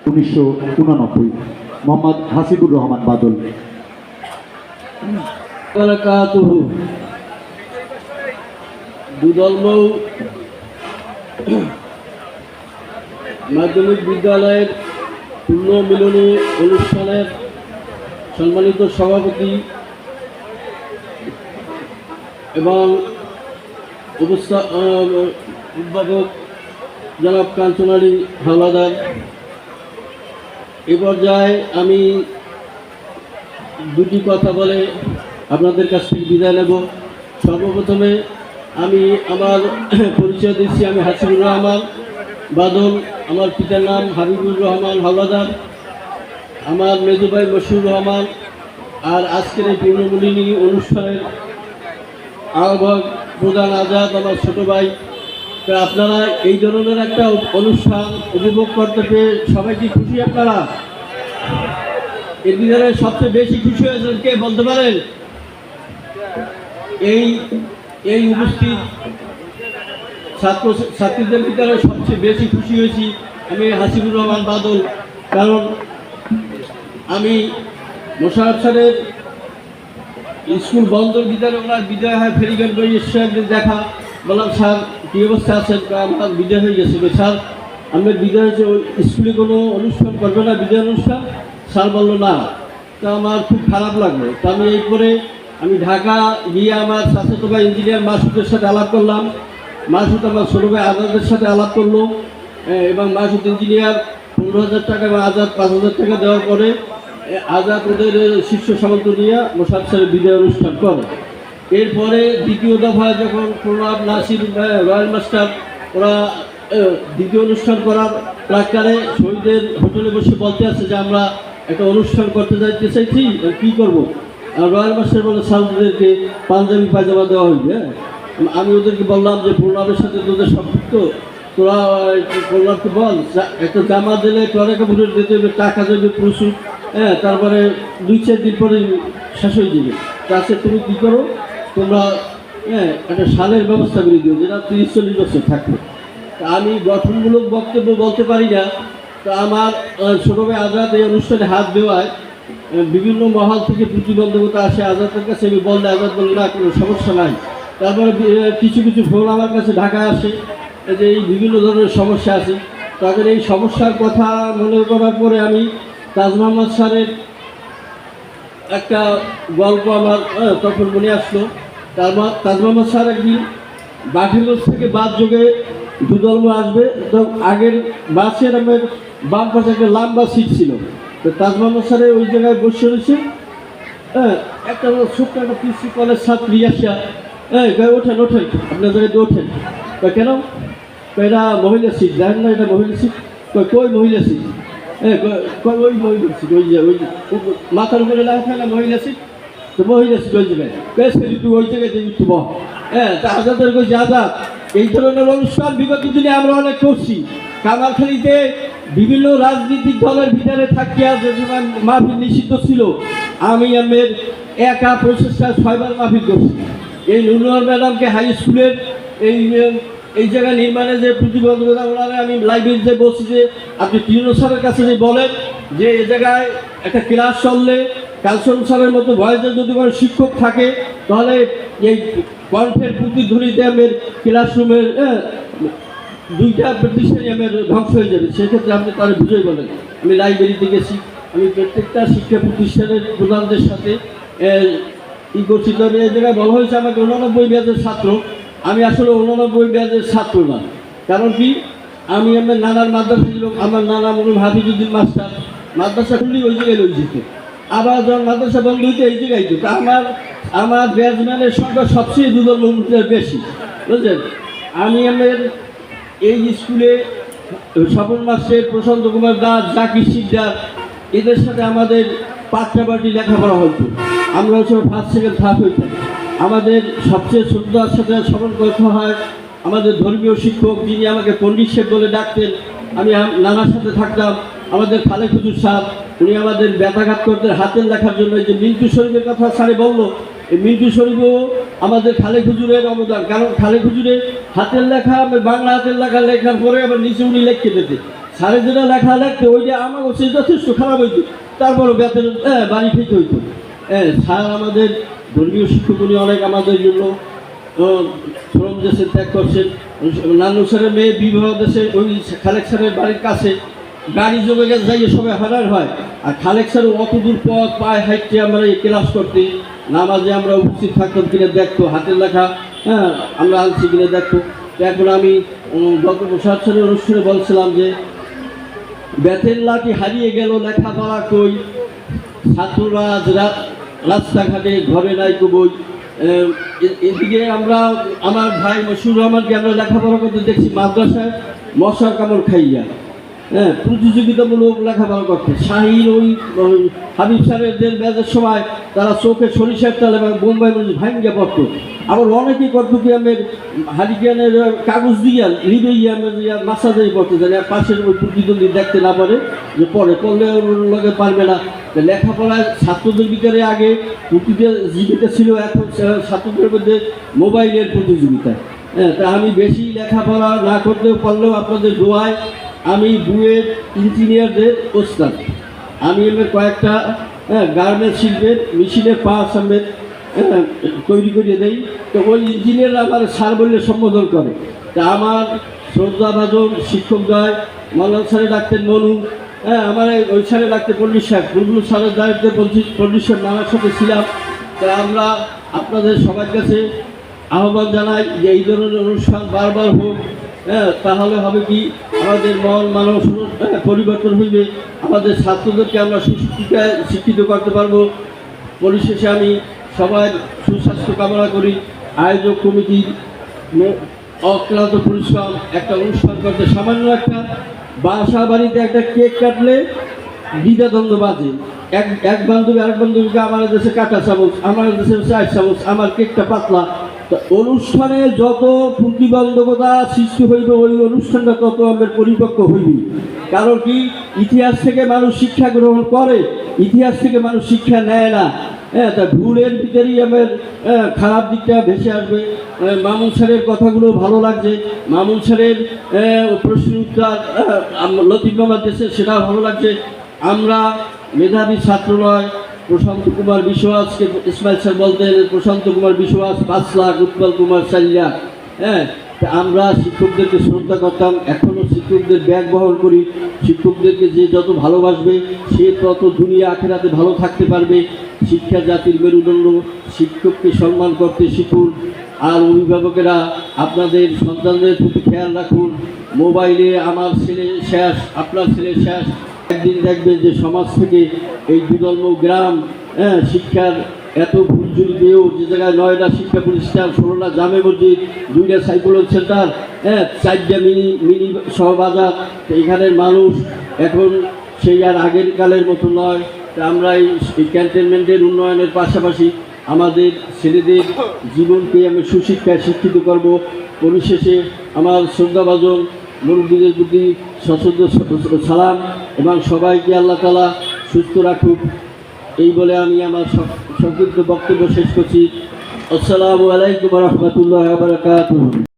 1989 মোহাম্মদ হাসিবুর রহমান বাদল। দুদলমৌ মাধ্যমিক বিদ্যালয়ের পুনর্মিলনী অনুষ্ঠানের সম্মানিত সভাপতি এবং উদ্ভাবক জনাব কাঞ্চন আলী হাওলাদার, এ পর্যায়ে আমি দুটি কথা বলে আপনাদের কাছ থেকে বিদায় নেব। সর্বপ্রথমে আমি আমার পরিচয় দিচ্ছি। আমি হাসিবুর রহমান বাদল, আমার পিতার নাম হাবিবুর রহমান হাওলাদার, আমার মেজো ভাই মশিউর রহমান, আর আজকের এই পুনর্মিলনী অনুষ্ঠানের আহ্বায়ক প্রধান আজাদ আমার ছোটো ভাই। তো আপনারা এই ধরনের একটা অনুষ্ঠান উপভোগ করতে পেরে সবাই কি খুশি? আপনারা এর ভিতরে সবচেয়ে বেশি খুশি হয়েছেন কে বলতে পারেন? এই উপস্থিত ছাত্রীদের ভিতরে সবচেয়ে বেশি খুশি হয়েছি আমি হাসিবুর রহমান বাদল। কারণ আমি মোশাররফ স্যারের স্কুল বন্ধর ভিতরে ওনার বিদায় হয়, ফেরিঘাট বই এসে একদিন দেখা, বললাম স্যার কী অবস্থা আছেন? আমার বিদায় হয়ে গেছে। স্যার আমার বিদায় হয়েছে, ওই স্কুলে কোনো অনুষ্ঠান করবে না, বিদায় অনুষ্ঠান? স্যার বললো না। তা আমার খুব খারাপ লাগলো। তা আমি এরপরে আমি ঢাকা গিয়ে আমার চাচাতো ভাই ইঞ্জিনিয়ার মাসুদের সাথে আলাপ করলাম। মাসুদ আমার ছোটো ভাই আজাদের সাথে আলাপ করলো এবং মাসুদ ইঞ্জিনিয়ার 15,000 টাকা এবং আজাদ 5,000 টাকা দেওয়ার পরে আজাদ ওদের শীর্ষ সামন্ত নিয়ে মোশাররফ স্যারের বিদায় অনুষ্ঠান করে। এরপরে দ্বিতীয় দফায় যখন প্রণব নাসির রয়্যাল মাস্টার ওরা দ্বিতীয় অনুষ্ঠান করার প্রাক্কালে শহীদের হোটেলে বসে বলতে আছে যে আমরা একটা অনুষ্ঠান করতে যাইতে চাইছি, কী করবো? রয়্যাল মাস্টার বলে সাউন্ডদেরকে পাঞ্জাবি পায়জামা দেওয়া হইবে। আমি ওদেরকে বললাম যে প্রণবের সাথে তোদের সম্পৃক্ত, তোরা প্রণবকে বল একটা জামা দিলে তোরা কাপড় দিতে হবে, টাকা দেবে প্রচুর, তারপরে 2-4 দিন পরে শেষ হয়ে যাবে। তাছাড়া তুমি কী করো, তোমরা একটা সালের ব্যবস্থা করে দিও যেটা 30-40 বছর থাকবে। তা আমি গঠনমূলক বক্তব্য বলতে পারি না। তো আমার ছোটো ভাই আজাদ এই অনুষ্ঠানে হাত দেওয়ায় বিভিন্ন মহল থেকে প্রতিবন্ধকতা আসে আজাদের কাছে। আমি বললে আজাদ বলে না, কোনো সমস্যা নাই। তারপরে কিছু ফোন আমার কাছে ঢাকায় আসে যে এই বিভিন্ন ধরনের সমস্যা আছে। তাদের এই সমস্যার কথা মনে করার পরে আমি তাজ মোহাম্মদ স্যারের একটা গল্প আমার তখন মনে আসলো। তাজ মোহাম্মদ স্যার একদিন বাঘিলগঞ্জ থেকে বাস যোগে দুদলমৌ আসবে, তো আগের বাসের আমার বাম পাশে একটা লম্বা সিট ছিল। তো তাজ মোহাম্মদ স্যারে ওই জায়গায় বসে রয়েছে। একটা ছোট্ট একটা পিসি কলেজ ছাত্রী আসা, ওঠেন আপনার জায়গায় ওঠেন। কেন? এটা মহিলা সিট, জানেন না এটা মহিলা সিট? কই মহিলা সিট? ওই মহিলা সিট, ওই মাথার উপরে লাগা না মহিলা সিট, তো মহিলা সিট ওই জায়গায় তুই ওই জায়গায় যাবি তু বহ। তা আজাদের কইছে আজাদ এই ধরনের অনুষ্ঠান বিগত দিনে আমরা অনেক করছি। কামারখালীতে বিভিন্ন রাজনৈতিক দলের ভিতরে থাকিয়া যে মাহফিল নিষিদ্ধ ছিল, আমি আমার একা প্রচেষ্টায় 6বার মাহফিল করছি। এই নুরুল ম্যাডামকে হাই স্কুলের এই জায়গা নির্মাণে যে প্রতিবন্ধকতা ওনারা আমি লাইব্রেরিতে বলছি যে আপনি টিউনো স্যারের কাছে যে বলেন যে এ জায়গায় একটা ক্লাস চললে কালসন স্যারের মতো ভয়েসের যদি কোনো শিক্ষক থাকে তাহলে এই কণ্ঠের প্রতিধ্বনিতে আমার ক্লাসরুমের 2টা প্রতিষ্ঠানই আমার ধ্বংস হয়ে যাবে। সেক্ষেত্রে আপনি তারা বুঝেই বলেন। আমি লাইব্রেরিতে গেছি, আমি প্রত্যেকটা শিক্ষা প্রতিষ্ঠানের প্রধানদের সাথে করছি। তবে এই জায়গায় বলা হয়েছে আমাকে 89 ব্যাচের ছাত্র। আমি আসলে 89 ব্যাচের ছাত্র না। কারণ কি, আমি আমার নানার মাদ্রাসা ছিল, আমার নানা মরুম হাফিজুদ্দিন মাস্টার মাদ্রাসা খুললি ওই জায়গায় লই যেত, আবার যখন মাদ্রাসা বন্ধ হইতে এই জায়গায় তো আমার ব্যাচম্যানের সংখ্যা সবচেয়ে দুদলমৌর বেশি, বুঝলেন। আমি আমার এই স্কুলে স্বপন মাস্টার, প্রশান্ত কুমার দাস, জাকির শিকদার এদের সাথে আমাদের পাঠ্যপাঠি লেখাপড়া হতো। আমরা হচ্ছে 1st 2nd 3rd হইতাম। আমাদের সবচেয়ে শ্রদ্ধার সাথে স্মরণ করতে হয় আমাদের ধর্মীয় শিক্ষক, যিনি আমাকে পণ্ডিত শেখ বলে ডাকতেন। আমি নানার সাথে থাকতাম। আমাদের খালেক হুজুর সাহেব, উনি আমাদের ব্যথাঘাত করতেন হাতের লেখার জন্য। যে মিন্টু শরীফের কথা স্যারে বললো, এই মিন্টু শরীফও আমাদের খালেক হুজুরের অবদান। কারণ খালেক হুজুরের হাতের লেখা, বাংলা হাতের লেখার পরে আবার নিচে উনি লিখে দিতেন স্যারে যেটা লেখা লিখতে ওইটা আমার কাছে যথেষ্ট খারাপ হইতো, তারপরও বেতন বাড়ি থেকে হইতো। স্যার আমাদের ধর্মীয় শিক্ষক উনি অনেক আমাদের জন্য শ্রম দেশে ত্যাগ করছেন। নানু স্যারের মেয়ে বিবাহ দেশে ওই খালেক স্যারের বাড়ির কাছে গাড়ি জমে গেছে, যাইয়ে সবাই হারার হয়। আর খালেক স্যার অত দূর পথ পায়ে হাইটে আমরা এই ক্লাস করতে, নামাজে আমরা উপস্থিত থাকতাম কিনে দেখতো, হাতের লেখা আমরা আনছি কিনে দেখতো। এখন আমি গত প্রশাসনের অনুষ্ঠানে বলছিলাম যে বেতের লাঠি হারিয়ে গেল, লেখাপড়া কই, ছাত্ররা রাস্তাঘাটে ঘরে নাই কো বই। এদিকে আমরা আমার ভাই মশিউর রহমানকে আমরা লেখাপড়া করতে দেখছি মাদ্রাসায় মশার কামড় খাইয়া, প্রতিযোগিতামূলক লেখাপড়া করতে। শাহিন ওই হাবিব স্যারেদের ব্যাচের সময় তারা চোখে সরিষার তেল এবং বোম্বাই মরিচ ভাঙ্গিয়া পড়তো। আবার অনেকেই করতো কি আমার হারিকেনের কাগজ দিয়া লিবে মাসা যাই পড়তে জানি, আর পাশের ওই প্রতিদ্বন্দ্বী দেখতে না পারে যে পড়লে ওর লগে পারবে না। লেখাপড়ায় ছাত্রদের ভিতরে আগে প্রতিযোগিতা ছিল, এখন ছাত্রদের মধ্যে মোবাইলের প্রতিযোগিতা। তা আমি বেশি লেখাপড়া না করতেও পারলেও আপনাদের দোয়ায় আমি বুয়েট ইঞ্জিনিয়ারদের ওস্তাদ। আমি এবার কয়েকটা গার্মেন্টস শিল্পের মেশিনের পার্টস আমি তৈরি করে দেই। তো ওই ইঞ্জিনিয়াররা আমার স্যার বললে সম্বোধন করে। তা আমার শ্রদ্ধাভাজন শিক্ষকদ্বয় মৌলানা স্যারে ডাকতেন মনু, আমার ওই স্যারে ডাকতে পল্লী সাহেব, বুলবুল স্যারের দায়িত্বে পল্লী সাহেব নানার সাথে ছিলাম। তা আমরা আপনাদের সবার কাছে আহ্বান জানাই যে এই ধরনের অনুষ্ঠান বারবার হোক। তাহলে হবে কি আমাদের মন মানস পরিবর্তন হইবে, আমাদের ছাত্রদেরকে আমরা শিক্ষিত করতে পারবো। পরিশেষে আমি সবাই সুস্বাস্থ্য কামনা করি। আয়োজক কমিটির অক্লান্ত পরিশ্রম, একটা অনুষ্ঠান করতে সামান্য একটা বাসা বাড়িতে একটা কেক কাটলে দ্বিধাদ্বন্দ্ব বাজে। এক বান্ধবী আরেক বান্ধবীকে আমার দেশে কাটা চামচ, আমার দেশে 4 চামচ, আমার কেকটা পাতলা। অনুষ্ঠানে যত প্রতিবন্ধকতা সৃষ্টি হইবে ওই অনুষ্ঠানটা তত আমাদের পরিপক্ক হইবে। কারণ কি ইতিহাস থেকে মানুষ শিক্ষা গ্রহণ করে, ইতিহাস থেকে মানুষ শিক্ষা নেয় না। তা ভুলের ভিতরেই আমার খারাপ দিকটা ভেসে আসবে। মামুন স্যারের কথাগুলো ভালো লাগছে, মামুন স্যারের প্রশ্ন উত্তর লতিফ মামার দেশে সেটাও ভালো লাগছে। আমরা মেধাবী ছাত্র নয়। প্রশান্ত কুমার বিশ্বাসকে ইসমাইল স্যার বলতেন প্রশান্ত কুমার বিশ্বাস 5 লাখ, উৎপল কুমার 4 লাখ। আমরা শিক্ষকদেরকে শ্রদ্ধা করতাম, এখনও শিক্ষকদের ব্যাগ বহন করি। শিক্ষকদেরকে যে যত ভালোবাসবে সে তত দুনিয়া আখেরাতে ভালো থাকতে পারবে। শিক্ষা জাতির মেরুদণ্ড, শিক্ষককে সম্মান করতে শিখুন। আর অভিভাবকেরা আপনাদের সন্তানদের প্রতি খেয়াল রাখুন। মোবাইলে আমার ছেলে শেষ, আপনার ছেলে শেষ, একদিন দেখবেন যে সমাজ থেকে এই দুর্গম গ্রাম শিক্ষার এত ফুলঝুরি পেয়েও যে জায়গায় 9টা শিক্ষা প্রতিষ্ঠান, 16টা জামে মসজিদ, 2টা সাইকোলজি সেন্টার, 4টা মিনি সহবাজার, এখানের মানুষ এখন সেই আর আগের কালের মতো নয়। তা আমরা এই ক্যান্টনমেন্টের উন্নয়নের পাশাপাশি আমাদের ছেলেদের জীবনকে আমি সুশিক্ষায় শিক্ষিত করব। পরিশেষে আমার শ্রদ্ধাভাজন মুরব্বীদের প্রতি সশ্রদ্ধ সালাম এবং সবাইকে আল্লাহ তাআলা সুস্থ রাখুক, এই বলে আমি আমার সংক্ষিপ্ত বক্তব্য শেষ করছি। আসসালামু আলাইকুম ওয়া রাহমাতুল্লাহি ওয়া বারাকাতুহু।